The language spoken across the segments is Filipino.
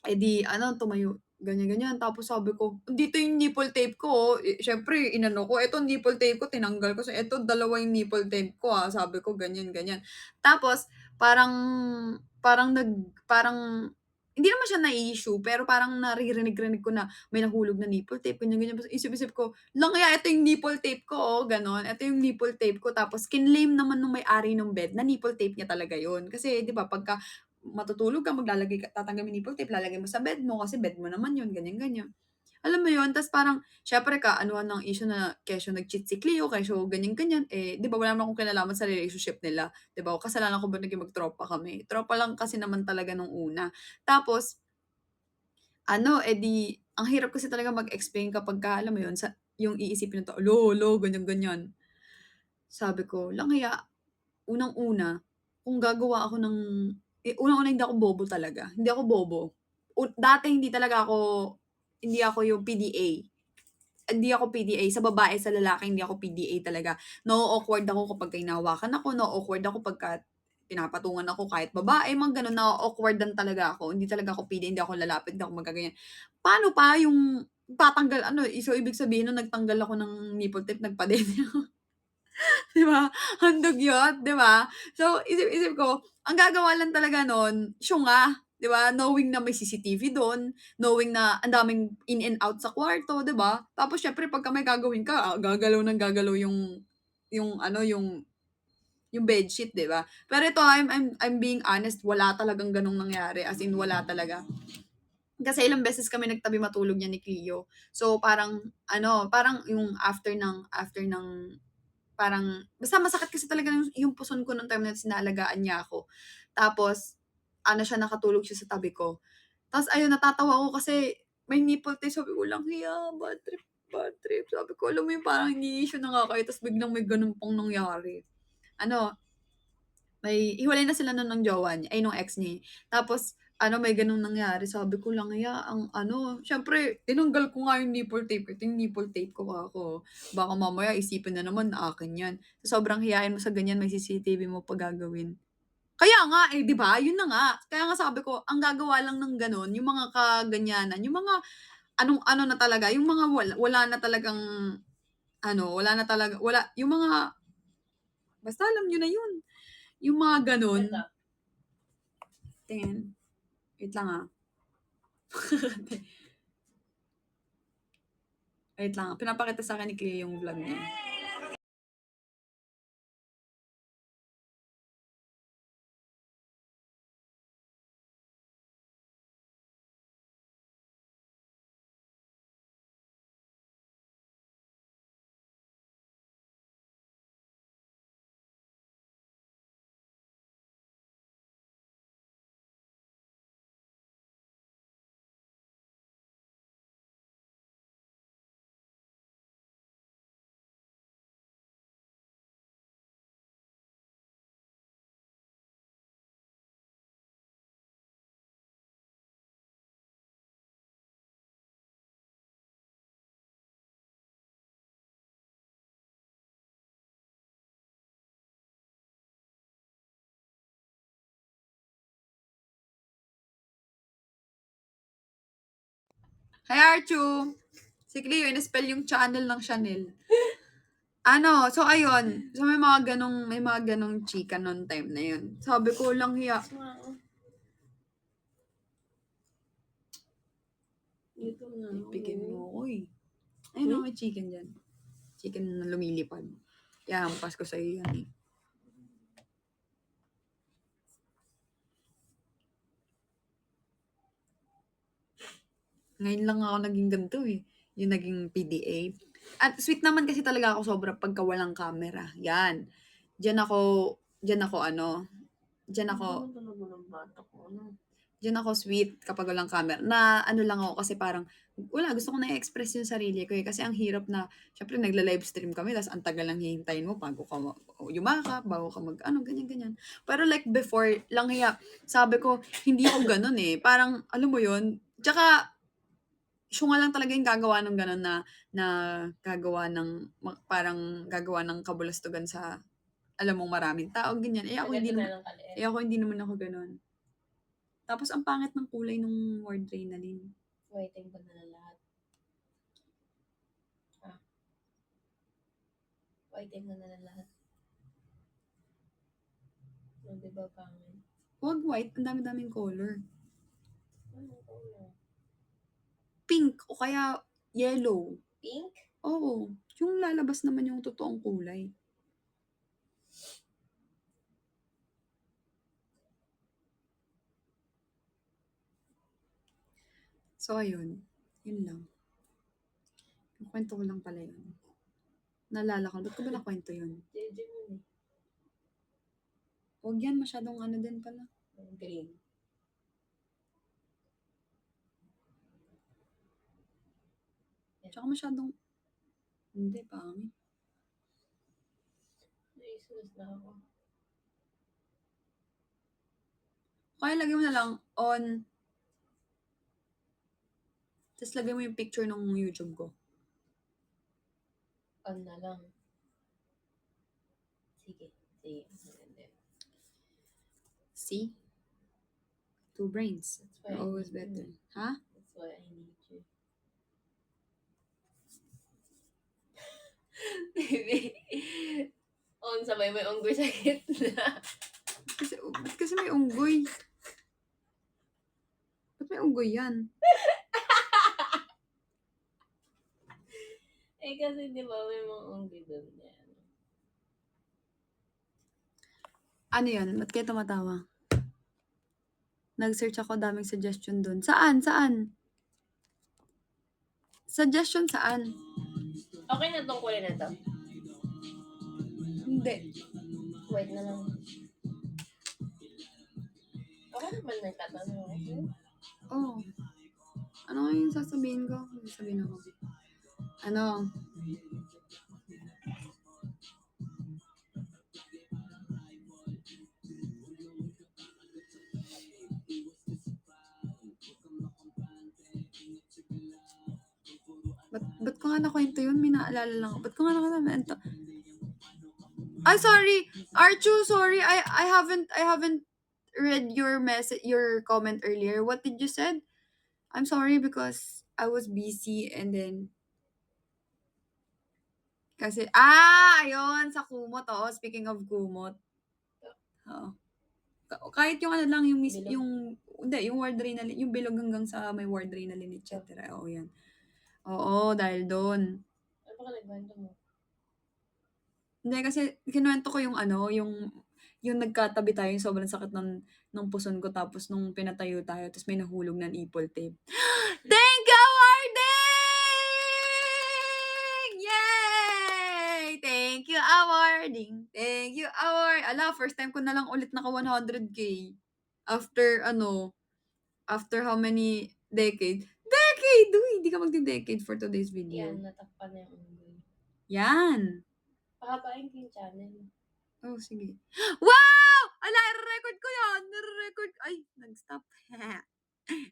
Eh, di ano tumayo, ganyan-ganyan. Tapos sabi ko, "Dito yung nipple tape ko, oh." Eh, siyempre inano ko, "Eto nipple tape ko tinanggal ko sa eto dalawa yung nipple tape ko, ah." Sabi ko ganyan-ganyan. Tapos parang parang hindi naman siya na-i-issue, pero parang naririnig-rinig ko na may nahulog na nipple tape, ganyan-ganyan. Tapos isip-isip ko, "Lang kaya eto yung nipple tape ko, oh." Gano'n. "Eto yung nipple tape ko." Tapos kinlaim naman nung may-ari nung bed na nipple tape niya talaga yun. Kasi 'di ba pagka matutulog ka, tatanggalin mo yung nipple tape, lalagay mo sa bed mo kasi bed mo naman yun, ganyan-ganyan. Alam mo yun, ta's parang siyempre kaanuhan ng issue na kesyo nag-cheat si Cleo, kesyo ganyan-ganyan, eh, 'di ba wala naman akong kinalaman sa relationship nila, 'di ba? Kasalanan ko ba naging magtropa kami? Tropa lang kasi naman talaga nung una. Tapos ano, eh, di ang hirap kasi talaga mag-explain kapagka alam mo yun, yung iisipin ng tao, "Hala, hala," ganyan-ganyan. Sabi ko, lang kaya unang-una, kung gagawa ako ng unang-una hindi ako bobo talaga, hindi ako bobo. Dati hindi ako yung PDA. Hindi ako PDA, sa babae, sa lalaki hindi ako PDA talaga. Na-o-awkward ako kapagka hinahawakan ako, na-o-awkward ako pagka pinapatungan ako kahit babae, mga gano'n, na-o-awkward-dan talaga ako. Hindi talaga ako PDA, hindi ako lalapit, hindi ako magaganyan. Paano pa yung tatanggal ano, so ibig sabihin nung nagtanggal ako ng nipple tape nagpa-dede ako. 'Di ba? Handog yun, 'di ba? So, isip-isip ko, ang gagawa lang talaga nun, syunga, 'di ba? Knowing na may CCTV dun, knowing na ang daming in and out sa kwarto, 'di ba? Tapos siyempre pagka may gagawin ka, gagalaw ng gagalaw yung ano, yung bedsheet, 'di ba? Pero ito, I'm being honest, wala talagang gano'ng nangyari, as in wala talaga. Kasi ilang beses kami nagtabi matulog niyan ni Cleo. So, parang ano, parang yung after ng parang basta masakit kasi talaga yung puson ko nung time na inaalagaan niya ako. Tapos ano siya, nakatulog siya sa tabi ko. Tapos ayun, natatawa ako kasi may nipple tape. Sabi ko, "Lang hiya, bad trip, bad trip." Sabi ko, alam mo yung parang ini-issue na nga kayo tapos biglang may gano'n pang nangyari. Ano, hiwalay na sila nun ng jowa niya ay nung ex niya, eh. Tapos ano, may gano'ng nangyari. Sabi ko, "Lang hiya, ang ano." Siyempre tinanggal ko nga yung nipple tape, ito yung nipple tape ko, kako. Baka mamaya isipin na naman na akin 'yan. Sobrang hiyain mo sa ganyan, may CCTV mo pa gagawin. Kaya nga, eh, 'di ba? Yun na nga. Kaya nga sabi ko, ang gagawa lang ng gano'n yung mga kaganyanan, yung mga anong-ano na talaga, yung mga wala na talagang ano, wala na talaga yung mga basta alam niyo na yun. Yung mga gano'n. Tingin, wait lang, ah. Wait lang, pinapakita sa'kin ni Cleo yung vlog niya. Hi, Archu! Si Cleo, in-spell yung channel ng Chanel. Ano, so ayun, so may mga ganong chika nung time na yun. Sabi ko, lang hiya. Dito na. Pipigin mo ako, eh. Ayun, may chicken dyan. Chicken na lumilipad. Kaya hampas ko sa'yo yan, eh. Ngayon lang ako naging ganito, eh, yung naging PDA. At sweet naman kasi talaga ako sobra pagka walang camera, 'yan. Diyan ako ano, diyan ako Ano talaga ng bata ko, ano? diyan ako sweet kapag walang camera. Na ano lang ako kasi parang wala, gusto ko na i-express yung sarili ko, eh. Kasi ang hirap na siyempre nagla-livestream kami ta's ang tagal lang hihintayin mo bago ka yumakap, bago ka mag-ano, ganyan-ganyan. Pero like before, lang hiya, sabi ko, hindi ako gano'n, eh. Parang alam mo 'yun, 'tsaka siya nga lang talaga yung gagawa ng gano'n na gagawa ng parang gagawa ng kabulastugan sa alam mong maraming tao, ganyan. Sa ganito na lang kaliit. Ako hindi naman ako gano'n. Tapos ang pangit ng kulay nung Wardrenalin. Waiting ba na lahat? Waiting na lahat. O, diba pangit? Huwag white, ang dami-daming color. Ano color? Pink o kaya yellow. Pink? Oo, yung lalabas naman yung totoong kulay. So, ayun. Yun lang. Yung kwento ko lang pala yun. Naalala ko, ba't ko ba nakwento yun? JJ mo eh. Huwag yan, masyadong ano din pala. Green. Tsaka masyadong, hindi, pangit. Naisunod na ako. Kaya lagay mo na lang on, tapos lagay mo yung picture ng YouTube ko. On na lang. Sige. Sige. Maganda. See? Two brains. That's why Are I always need better. you. Ha? That's why I need you. Baby. On, sabay may unggoy sa gitna. Ba't kasi may unggoy? Ba't may unggoy yan? Eh, kasi di ba may mga unggoy doon yan. Ano yun? Ba't kayo tumatawa? Nag-search ako, daming suggestion dun. Saan? Saan? Suggestion saan? Okay na tong kulay na to. Hindi. Wait na lang. Okay naman nagtatanong ako. Oh. Ano nga yung sasabihin ko? Sasabihin ako. Ano? Ba't ko nga nakwento yun? May naalala lang ako. Ba't ko nga nakwento? Ay, sorry! Archu, sorry. I haven't read your message, your comment earlier. What did you said? I'm sorry because I was busy and then kasi, ayun, sa kumot, speaking of kumot. Oo. Kahit yung ano lang, yung, Bilog? yung Wardrenalin, yung bilog hanggang sa may Wardrenalin, etc. Oo, yan. Oo, dahil doon. Ano ba ka nagkwento mo? Hindi, kasi kinuwento ko yung ano, yung nagkatabi tayo, yung sobrang sakit ng puson ko, tapos nung pinatayo tayo, tapos may nahulog na nipple tape. Thank you, awarding! Yay! Thank you, awarding. Thank you, award. Ala, first time ko na lang ulit naka 100K. After, after how many decade? Decade! Uy, hindi ka magdi-decade for today's video. Yan, natakpan na yung unggoy. Yan. Pahabain ko yung channel. Oh, sige. Wow! Ala, i-record ko yun. I-record. Ay, nag-stop.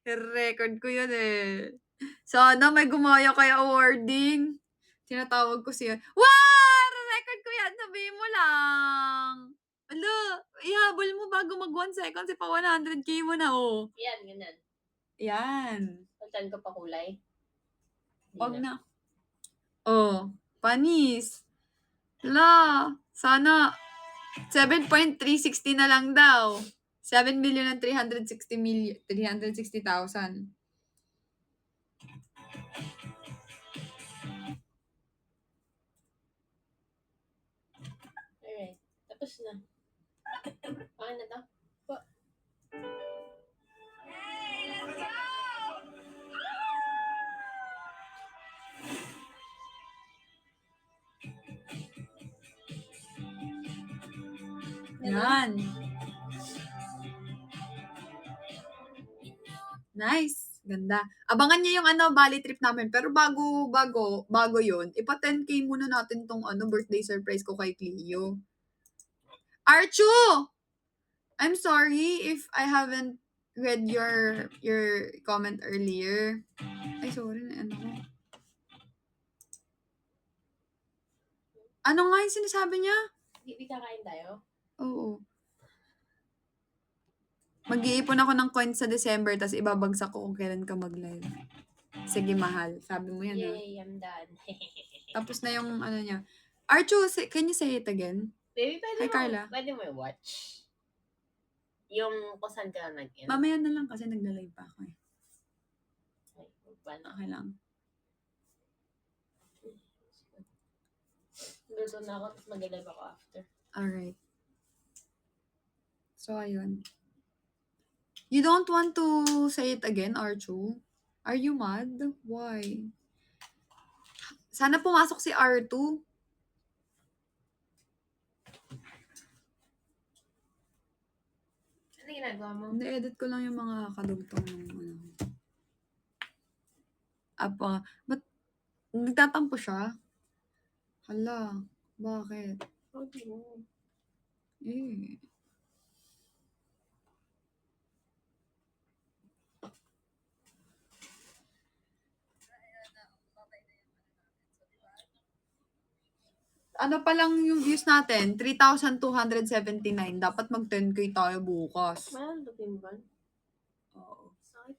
I-record ko yun eh. Sana may gumaya kay awarding. Tinatawag ko siya. Wow! I-record ko yan. Sabihin mo lang. Ala, ihabol mo bago mag 1 second. Pa 100K mo na, oh. Yan, ganyan. Yan. Pagtan ko pa kulay. Wag na. Oh, panis. Ala, sana 7.360 na lang daw. 7,360,000. Alright. Tapos na. Okay na to? Yan. Nice. Ganda. Abangan niyo yung Bali trip namin. Pero bago yun, ipa 10K muna natin tong birthday surprise ko kay Cleo. Archu! I'm sorry if I haven't read your comment earlier. Ay, sorry na ano ko. Ano nga yung sinasabi niya? Hindi kakain tayo? Oo. Mag-iipon ako ng coins sa December tas ibabagsak ko kung kailan ka mag-live. Sige, mahal. Sabi mo yan, ha? Yay, I'm done. Tapos na yung ano niya. Archu, can you say it again? Baby, Hi, Carla. pwede mo i-watch. Yung kung saan ka nag-end. Mamaya na lang kasi nagla-live pa ako eh. Ay, paano? Okay lang. Luto na ako, tapos mag-live ako after. Alright. So, ayun. You don't want to say it again, Archu? Are you mad? Why? Sana pumasok si R2. Ano ginagawa mo? Hindi, edit ko lang yung mga kadugtong ng ano. Ba't nagtatampo siya? Hala, bakit? Okay mo. Eh. Ano pa lang yung views natin? 3,279. Dapat mag 10K tayo bukas. Mahal na timban. Oo. Sakit.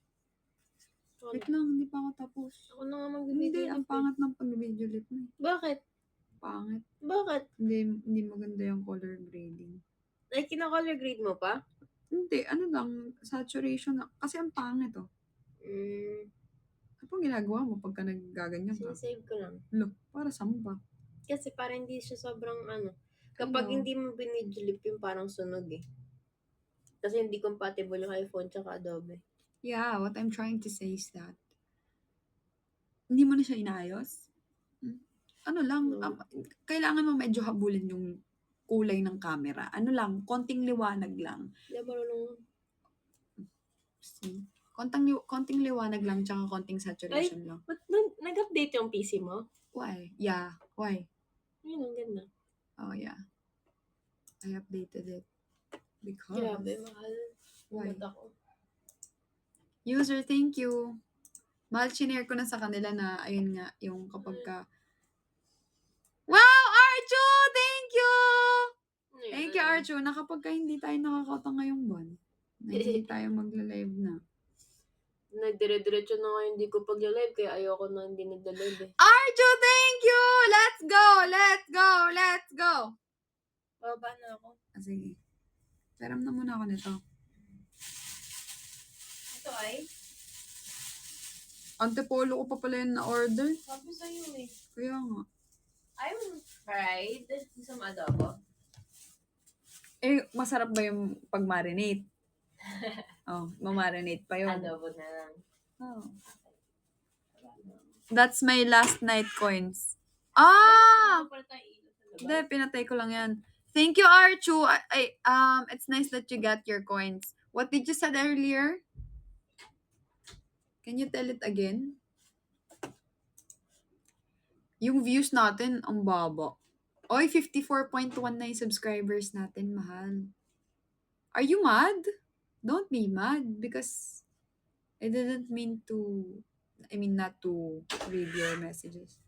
Wait lang, hindi pa ako tapos. Ako na nga Hindi, mag-video. ang pangat ng pag-video lip mo. Bakit? Pangit. Bakit? Hindi maganda yung color grading. Like, kina-color grade mo pa? Hindi, ano lang, saturation lang. Kasi ang pangit, oh. Ano pang ginagawa mo pagka naggaganyan ka? Sinisave ko lang. Look, para saan ba? Kasi para hindi siya sobrang ano. Kapag Ano? hindi mo binidlip yung parang sunog eh. Kasi hindi compatible yung iPhone tsaka Adobe. Yeah, what I'm trying to say is that hindi mo na siya inayos? Ano lang, No. kailangan mo medyo habulin yung kulay ng camera. Ano lang, konting liwanag lang. Hindi ako marunong. See? Konting liwanag lang, tsaka konting saturation lang. Ba't nag-update yung PC mo? Why? Yeah, why? Yun, ang ganda. Oh, yeah. I updated it. Because... Grabe, mahal. Why? Umad ako. User, thank you. Mahal, shinare ko na sa kanila na, ayun nga, yung kapag ka... Wow, Archu! Thank you! Thank you, Archu. Na kapag ka hindi tayo nakakauta ngayong buwan, na hindi tayo magla-live na. Nagdire-diretso na nga hindi ko pag-live, kaya ayoko na hindi nagda-live eh. Archu, thank you! Let's go! Let's go! Let's go! Baba na ako. Sige. Peram na muna ako nito. Ito ay? Antipolo ko pa pala yun na-order. Sabi sa'yo eh. Kaya nga. I'm fried. Gusto mo adobo? Eh, masarap ba yung pag-marinate? Oh, mamarinate pa yun. Adobo na lang. Oh. That's my last night coins. Ah! Hindi, pinatay ko lang yan. Thank you, Archu. It's nice that you got your coins. What did you said earlier? Can you tell it again? Yung views natin, ang baba. Oy, 54.1 na yung subscribers natin, mahal. Are you mad? Don't be mad because I didn't mean to, not to read your messages.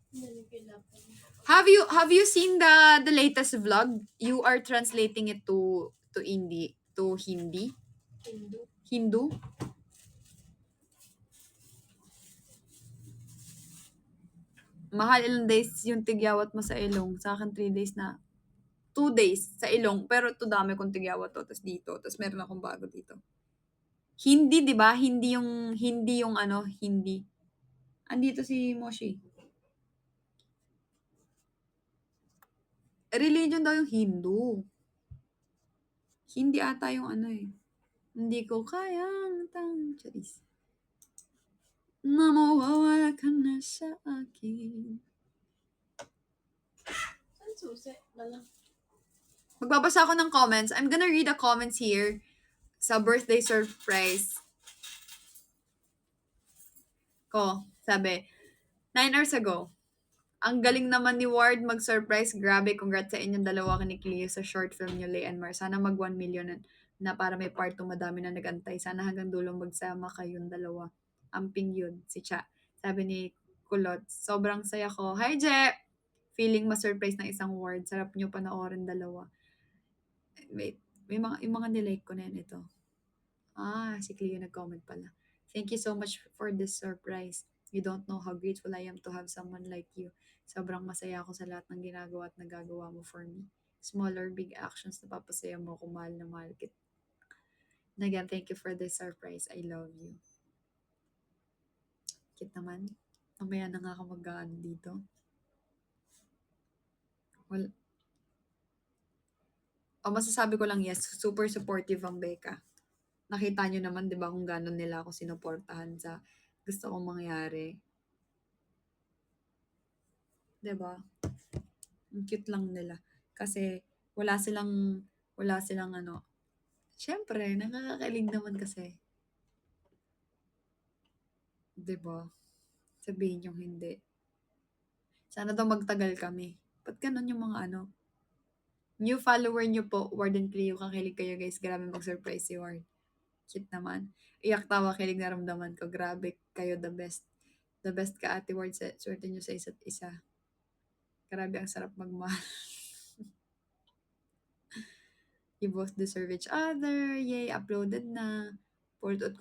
Have you seen the latest vlog? You are translating it to Hindi. Hindu? Mahal, ilang days yung tigyawat mo sa ilong? Sa akin, 3 days na. 2 days sa ilong. Pero ito dami kong tigyawat to. Tapos dito. Tapos meron akong bago dito. Hindi, di ba? Hindi yung ano, hindi. Andito si Moshi. Religion daw yung Hindu. Hindi ata yung ano eh. Hindi ko kayang charis. Na mawawala ka na sa akin. Saan susi? Wala. Magbabasa ako ng comments. I'm gonna read the comments here sa birthday surprise ko. Sabi, 9 hours ago, ang galing naman ni Ward mag-surprise. Grabe, congrats sa inyong dalawa ni Cleo sa short film niyo, Lay and Mar. Sana mag 1 million na para may part 2 madami na nagantay. Sana hanggang dulo magsama kayong dalawa. Amping yun, si Cha. Sabi ni Kulot, sobrang saya ko. Hi, Je! Feeling ma-surprise ng isang Ward. Sarap nyo panoorin dalawa. Wait, yung mga nilike ko na yan ito. Si Cleo nag-comment pala. Thank you so much for this surprise. You don't know how grateful I am to have someone like you. Sobrang masaya ako sa lahat ng ginagawa at nagagawa mo for me. Small or big actions na papasaya mo kung mahal na mahal kita. And again, thank you for this surprise. I love you. Cute naman. Mamaya na nga ako mag-ano dito. Well, masasabi ko lang yes, super supportive ang Becca. Nakita nyo naman, di ba, kung gano'n nila ako sinuportahan sa gusto kong mangyari. Di ba? Ang cute lang nila. Kasi wala silang ano. Siyempre, nakakakilig naman kasi. Di ba? Sabihin yung hindi. Sana daw magtagal kami. Ba't ganun yung mga ano? New follower nyo po, Warden Cleo. Kakilig kayo guys. Grabe mag-surprise si Ward. Cute naman. Iyak tawa, kilig naramdaman ko. Grabe kayo, the best. The best ka, Ate Ward. Swerte nyo sa isa't isa. Grabe, ang sarap magmahal. You both deserve each other. Yay, uploaded na. Pulot